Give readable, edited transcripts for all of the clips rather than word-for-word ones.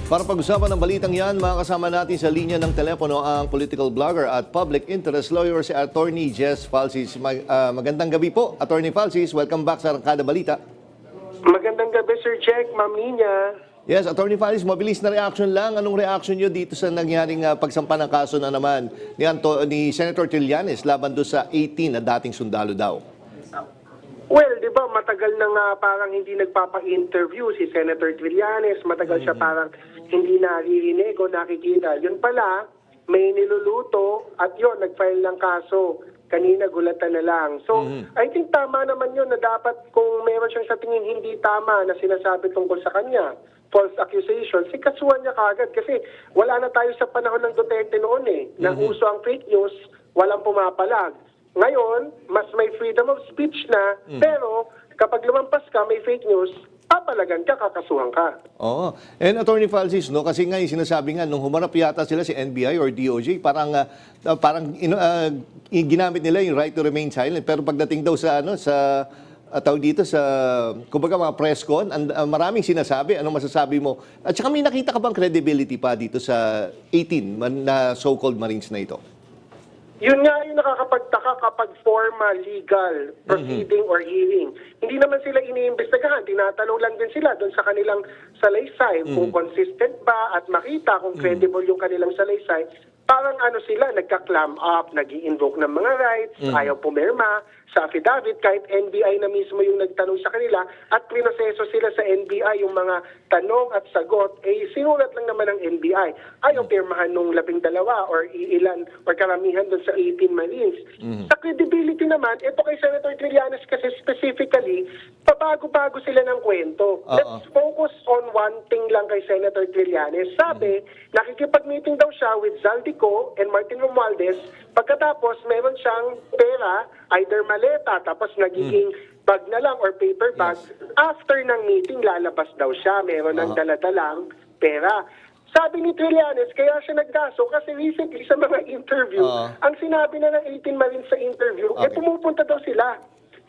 Para pag-usapan ng balitang yan, makakasama natin sa linya ng telepono ang political blogger at public interest lawyer si Attorney Jess Falcis. Magandang gabi po, Attorney Falcis. Welcome back sa Arangkada Balita. Magandang gabi, Sir Jack, Ma'am Nina. Yes, Attorney Falcis, mabilis na reaction lang. Anong reaction nyo dito sa nangyaring pagsampa ng kaso na naman ni Senator Trillanes laban doon sa 18 na dating sundalo daw? Well, di ba, matagal na nga parang hindi nagpapa-interview si Senator Trillanes. Matagal siya parang hindi naririnig o nakikita. Yun pala, may niluluto at yun, nag-file ng kaso. Kanina, gulatan na lang. So, I think tama naman yun na dapat kung meron siyang sa tingin hindi tama na sinasabi tungkol sa kanya, false accusation, sikasuhan niya kagad. Kasi wala na tayo sa panahon ng Duterte noon eh. Nang uso ang fake news, walang pumapalag. Ngayon, mas may freedom of speech na, pero kapag lumampas ka, may fake news, papalagan ka, kakasuhan ka. Oo. And Attorney Falcis, no, kasi nga yung sinasabi nga, nung humarap yata sila si NBI or DOJ, ginamit nila yung right to remain silent. Pero pagdating daw sa, tawag dito sa, kumbaga mga press con, maraming sinasabi. Anong masasabi mo? At saka may nakita ka bang credibility pa dito sa 18 na so-called Marines na ito? Yun nga yung nakakapagtaka kapag formal legal proceeding or hearing. Hindi naman sila iniimbestigahan. Tinatanong lang din sila doon sa kanilang salaysay kung consistent ba at makita kung credible yung kanilang salaysay. Parang sila, nagka-clam up, nag-i-invoke ng mga rights, ayaw pumirma sa affidavit, kahit NBI na mismo yung nagtanong sa kanila at prinoseso sila sa NBI yung mga tanong at sagot, sinulat lang naman ng NBI. Ayaw pirmahan nung 12 or ilan or karamihan doon sa 18 Marines. Sa credibility naman, ito kay Senator Trillanes kasi specifically, pabago-bago sila ng kwento. Let's focus on one thing lang kay Senator Trillanes. Sabi, nakikipag-meeting daw siya with Zaldico and Martin Romualdez. Pagkatapos, meron siyang pera, either maleta, tapos nagiging bag na lang or paper bag. After ng meeting, lalabas daw siya. Meron ng daladalang pera. Sabi ni Trillanes, kaya siya nagkaso kasi recently sa mga interview, ang sinabi na ng 18 Marines sa interview, pumupunta daw sila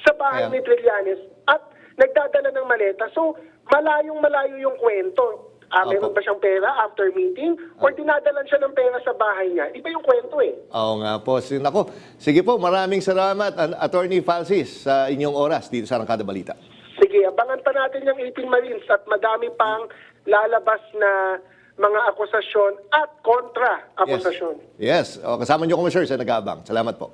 sa bahay ni Trillanes at nagdadala ng maleta. So, malayong-malayo yung kwento. Meron ba siyang pera after meeting? Or dinadalan siya ng pera sa bahay niya? Iba yung kwento eh. Oo nga po. Nako, sige po, maraming salamat, Attorney Falcis, sa inyong oras dito sa Arangkada Balita. Sige, abangan pa natin yung 18 Marines at madami pang lalabas na mga akusasyon at kontra-akusasyon. Yes. O, kasama niyo ko, sir, sa nag-aabang. Salamat po.